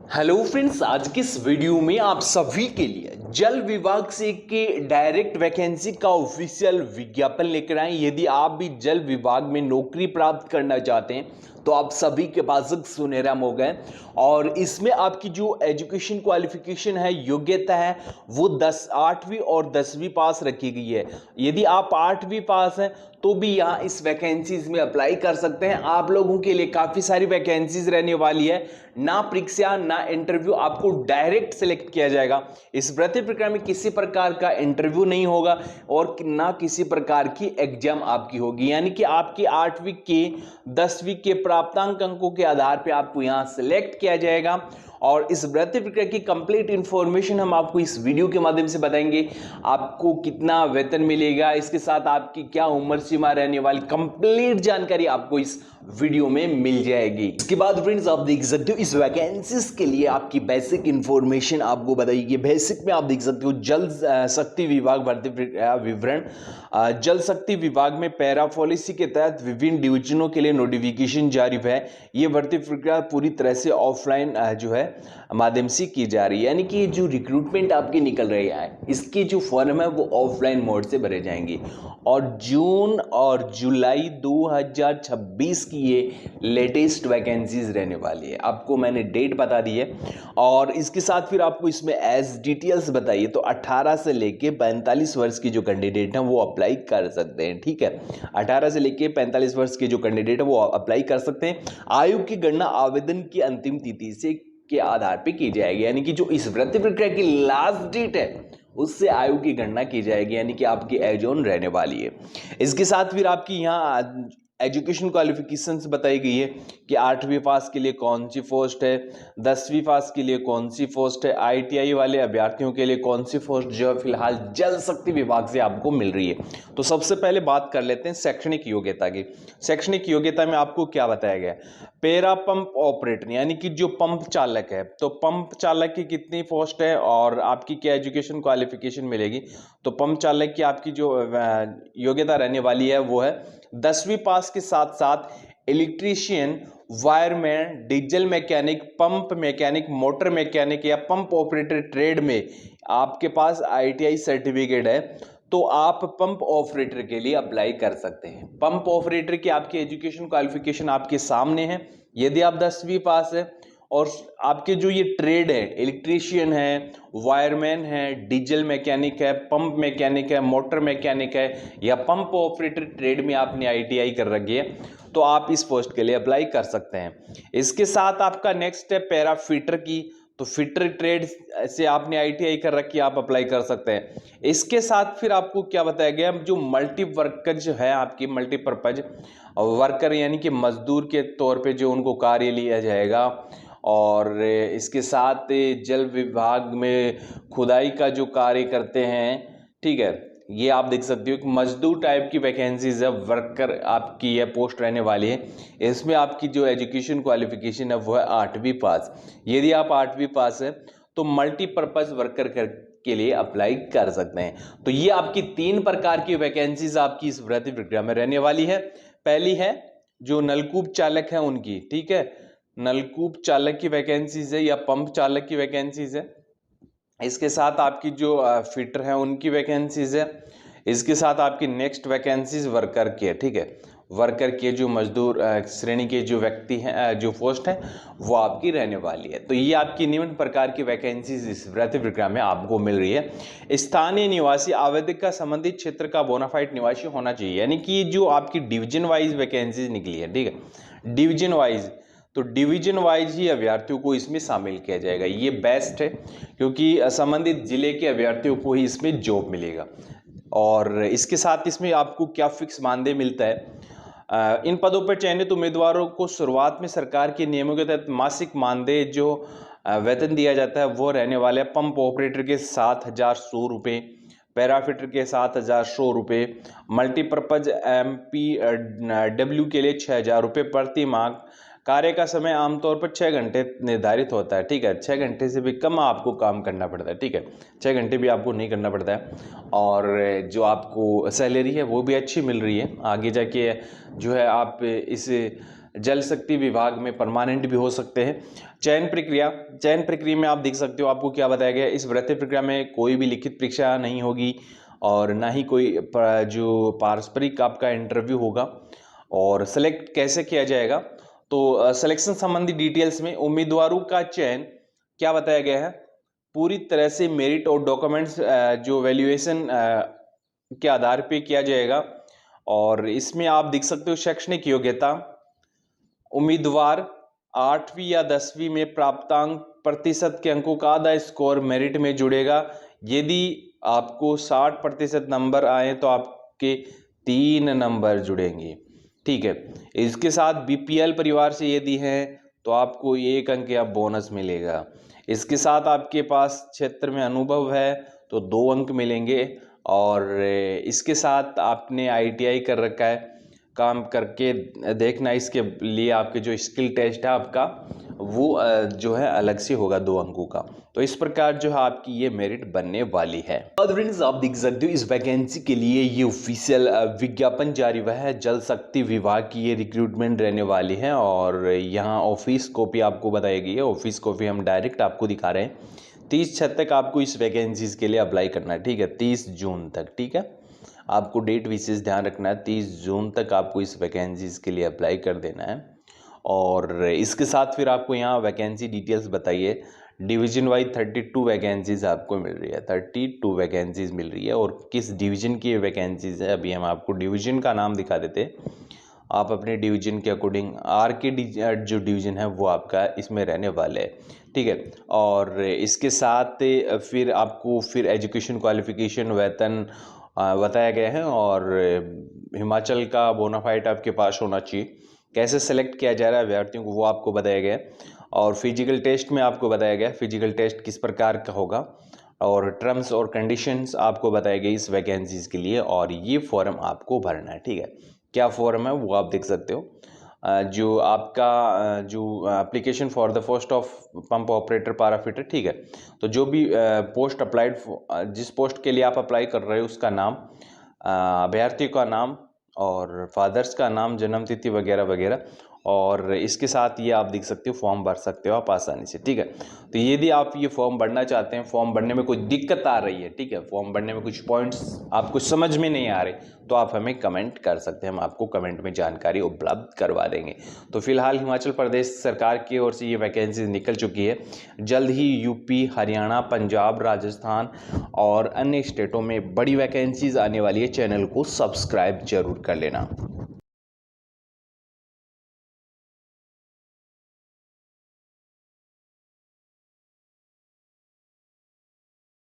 Hello friends, आज की इस वीडियो में आप सभी के लिए जल विभाग से के डायरेक्ट वैकेंसी का ऑफिशियल विज्ञापन लेकर आए। यदि आप भी जल विभाग में नौकरी प्राप्त करना चाहते हैं तो आप सभी के पास एक सुनहरा मौका है। और इसमें आपकी जो एजुकेशन क्वालिफिकेशन है, योग्यता है, वो 8वीं और 10वीं पास रखी गई है। यदि आप 8वीं पास हैं तो भी यहाँ इस वैकेंसीज में अप्लाई कर सकते हैं। आप लोगों के लिए काफ़ी सारी वैकेंसीज रहने वाली है। ना परीक्षा ना इंटरव्यू, आपको डायरेक्ट सेलेक्ट किया जाएगा। इस भर्ती प्रक्रिया में किसी प्रकार का इंटरव्यू नहीं होगा और ना किसी प्रकार की एग्जाम आपकी होगी। यानी कि आपकी 8वीं के 10वीं के प्राप्तांक अंकों के आधार पर आपको यहाँ सेलेक्ट किया जाएगा। और इस भर्ती प्रक्रिया की कंप्लीट इंफॉर्मेशन हम आपको इस वीडियो के माध्यम से बताएंगे। आपको कितना वेतन मिलेगा, इसके साथ आपकी क्या उम्र सीमा रहने वाली, कंप्लीट जानकारी आपको इस वीडियो में मिल जाएगी। इसके बाद फ्रेंड्स आप देख सकते हो इस वैकेंसीज के लिए आपकी बेसिक इंफॉर्मेशन आपको बताइए। बेसिक में आप देख सकते हो जल शक्ति विभाग भर्ती विवरण। जल शक्ति विभाग में पैरा पॉलिसी के तहत विभिन्न डिवीजनों के लिए नोटिफिकेशन जारी है। ये भर्ती प्रक्रिया पूरी तरह से ऑफलाइन जो है माध्यम से की जा रही है। यानी कि जो रिक्रूटमेंट आपकी निकल रही है, इसकी जो फॉर्म है वो ऑफलाइन मोड से भरे जाएंगे। और जून और जुलाई 2026 की ये लेटेस्ट वैकेंसीज रहने वाली है। आपको मैंने डेट बता दी है। और इसके साथ फिर आपको इसमें एज डिटेल्स बताइए तो 18 से लेके 45 वर्ष की जो कैंडिडेट हैं वो अप्लाई कर सकते हैं। ठीक है, 18 से लेके 45 वर्ष के जो कैंडिडेट है वो अप्लाई कर सकते हैं। आयु की गणना आवेदन की अंतिम तिथि से के आधार पे की जाएगी। यानी कि जो इस भर्ती प्रक्रिया की लास्ट डेट है उससे आयु की गणना की जाएगी, यानी कि आपकी एज ऑन रहने वाली है। इसके साथ फिर आपकी यहाँ एजुकेशन क्वालिफिकेशंस बताई गई है कि 8वीं पास के लिए कौन सी पोस्ट है, 10वीं पास के लिए कौन सी पोस्ट है, ITI वाले अभ्यर्थियों के लिए कौन सी पोस्ट जो है फिलहाल जल शक्ति विभाग से आपको मिल रही है। तो सबसे पहले बात कर लेते हैं शैक्षणिक योग्यता की। शैक्षणिक योग्यता में आपको क्या बताया गया है? पैरा पंप ऑपरेटर यानी कि जो पंप चालक है, तो पंप चालक की कितनी पोस्ट है और आपकी क्या एजुकेशन क्वालिफिकेशन मिलेगी? तो पंप चालक की आपकी जो योग्यता रहने वाली है वो है 10वीं पास के साथ साथ electrician, wireman, diesel mechanic, pump mechanic, motor mechanic या पंप ऑपरेटर ट्रेड में आपके पास ITI सर्टिफिकेट है तो आप पंप ऑपरेटर के लिए अप्लाई कर सकते हैं। पंप ऑपरेटर की आपकी एजुकेशन क्वालिफिकेशन आपके सामने है। यदि आप 10वीं पास है और आपके जो ये ट्रेड है, इलेक्ट्रीशियन है, वायरमैन है, डीजल मैकेनिक है, पंप मैकेनिक है, मोटर मैकेनिक है या पंप ऑपरेटर ट्रेड में आपने ITI कर रखी है तो आप इस पोस्ट के लिए अप्लाई कर सकते हैं। इसके साथ आपका नेक्स्ट है पैरा फिटर की। तो फिटर ट्रेड से आपने ITI कर रखी है, आप अप्लाई कर सकते हैं। इसके साथ फिर आपको क्या बताया गया, जो मल्टी वर्कर जो है आपकी मल्टीपर्पज वर्कर यानी कि मजदूर के तौर पे जो उनको कार्य लिया जाएगा। और इसके साथ जल विभाग में खुदाई का जो कार्य करते हैं, ठीक है, ये आप देख सकते हो कि मजदूर टाइप की वैकेंसीज है, वर्कर आपकी यह पोस्ट रहने वाली है। इसमें आपकी जो एजुकेशन क्वालिफिकेशन है वो है 8वीं पास। यदि आप 8वीं पास है तो मल्टीपर्पज वर्कर के लिए अप्लाई कर सकते हैं। तो ये आपकी 3 प्रकार की वैकेंसीज आपकी इस भर्ती प्रक्रिया में रहने वाली है। पहली है जो नलकूप चालक है उनकी, ठीक है, नलकूप चालक की वैकेंसीज है या पंप चालक की वैकेंसीज है। इसके साथ आपकी जो फिटर है उनकी वैकेंसीज है। इसके साथ आपकी नेक्स्ट वैकेंसीज वर्कर की है, ठीक है, वर्कर के जो मजदूर श्रेणी के जो व्यक्ति हैं, जो पोस्ट है वो आपकी रहने वाली है। तो ये आपकी निम्न प्रकार की वैकेंसीज इस भर्ती प्रक्रिया में आपको मिल रही है। स्थानीय निवासी आवेदक का संबंधित क्षेत्र का बोनाफाइड निवासी होना चाहिए। यानी कि जो आपकी डिवीजन वाइज वैकेंसीज निकली है, ठीक है, डिवीजन वाइज, तो डिवीजन वाइज ही अभ्यर्थियों को इसमें शामिल किया जाएगा। ये बेस्ट है क्योंकि संबंधित जिले के अभ्यर्थियों को ही इसमें जॉब मिलेगा। और इसके साथ इसमें आपको क्या फिक्स मानदेय मिलता है? इन पदों पर चयनित उम्मीदवारों को शुरुआत में सरकार के नियमों के तहत मासिक मानदेय जो वेतन दिया जाता है वो रहने वाले हैं पंप ऑपरेटर के 7,100 रुपये, पैराफिटर के 7,100 रुपये, मल्टीपर्पज MPW के लिए 6,000 रुपये प्रति माह। कार्य का समय आमतौर पर 6 घंटे निर्धारित होता है, ठीक है, 6 घंटे से भी कम आपको काम करना पड़ता है, ठीक है, 6 घंटे भी आपको नहीं करना पड़ता है। और जो आपको सैलरी है वो भी अच्छी मिल रही है। आगे जाके जो है आप इस जल शक्ति विभाग में परमानेंट भी हो सकते हैं। चयन प्रक्रिया में आप देख सकते हो आपको क्या बताया गया है। इस भर्ती प्रक्रिया में कोई भी लिखित परीक्षा नहीं होगी और ना ही कोई जो पारस्परिक आपका इंटरव्यू होगा। और सेलेक्ट कैसे किया जाएगा, तो सिलेक्शन संबंधी डिटेल्स में उम्मीदवारों का चयन क्या बताया गया है, पूरी तरह से मेरिट और डॉक्यूमेंट्स जो वैल्यूएशन के आधार पे किया जाएगा। और इसमें आप देख सकते हो शैक्षणिक योग्यता, उम्मीदवार 8वीं या 10वीं में प्राप्तांक प्रतिशत के अंकों का आधा स्कोर मेरिट में जुड़ेगा। यदि आपको 60% नंबर आए तो आपके 3 नंबर जुड़ेंगे, ठीक है। इसके साथ बीपीएल परिवार से यदि हैं तो आपको 1 अंक या बोनस मिलेगा। इसके साथ आपके पास क्षेत्र में अनुभव है तो 2 अंक मिलेंगे। और इसके साथ आपने आईटीआई कर रखा है, काम करके देखना, इसके लिए आपके जो स्किल टेस्ट है आपका वो जो है अलग से होगा 2 अंकों का। तो इस प्रकार जो है आपकी ये मेरिट बनने वाली है। फ्रेंड्स आप देख सकते हो इस वैकेंसी के लिए ये ऑफिशियल विज्ञापन जारी हुआ है। जल शक्ति विभाग की ये रिक्रूटमेंट रहने वाली है और यहाँ ऑफिस कॉपी आपको बताई गई है। ऑफिस कॉपी हम डायरेक्ट आपको दिखा रहे हैं। 30/6 तक आपको इस वैकेंसीज के लिए अप्लाई करना है, ठीक है, 30 जून तक, ठीक है। आपको डेट विशेष ध्यान रखना है, 30 जून तक आपको इस वैकेंसीज के लिए अप्लाई कर देना है। और इसके साथ फिर आपको यहाँ वैकेंसी डिटेल्स बताइए। डिवीजन वाइज 32 वैकेंसीज आपको मिल रही है, 32 वैकेंसीज मिल रही है। और किस डिवीजन की वैकेंसीज है अभी हम आपको डिवीजन का नाम दिखा देते हैं। आप अपने डिवीजन के अकॉर्डिंग आर के जो डिवीजन है वो आपका इसमें रहने वाले है, ठीक है। और इसके साथ फिर आपको फिर एजुकेशन क्वालिफिकेशन वेतन बताया गया है और हिमाचल का बोनाफाइड आपके पास होना चाहिए। कैसे सेलेक्ट किया जा रहा है अभ्यर्थियों को वो आपको बताया गया है। और फिजिकल टेस्ट में आपको बताया गया फिजिकल टेस्ट किस प्रकार का होगा और टर्म्स और कंडीशंस आपको बताए गए इस वैकेंसीज के लिए। और ये फॉर्म आपको भरना है, ठीक है। क्या फॉर्म है वो आप देख सकते हो। जो आपका जो application for the post of pump operator पाराफिटर, ठीक है। तो जो भी पोस्ट अप्लाइड, जिस पोस्ट के लिए आप अप्लाई कर रहे हो उसका नाम, अभ्यर्थी का नाम और फादर्स का नाम, जन्म तिथि वगैरह वगैरह। और इसके साथ ये आप देख सकते हो फॉर्म भर सकते हो आप आसानी से, ठीक है। तो यदि आप ये फॉर्म भरना चाहते हैं, फॉर्म भरने में कोई दिक्कत आ रही है, ठीक है, फॉर्म भरने में कुछ पॉइंट्स आपको समझ में नहीं आ रहे, तो आप हमें कमेंट कर सकते हैं, हम आपको कमेंट में जानकारी उपलब्ध करवा देंगे। तो फिलहाल हिमाचल प्रदेश सरकार की ओर से ये वैकेंसी निकल चुकी है। जल्द ही यूपी, हरियाणा, पंजाब, राजस्थान और अन्य स्टेटों में बड़ी वैकेंसीज आने वाली है। चैनल को सब्सक्राइब जरूर कर लेना।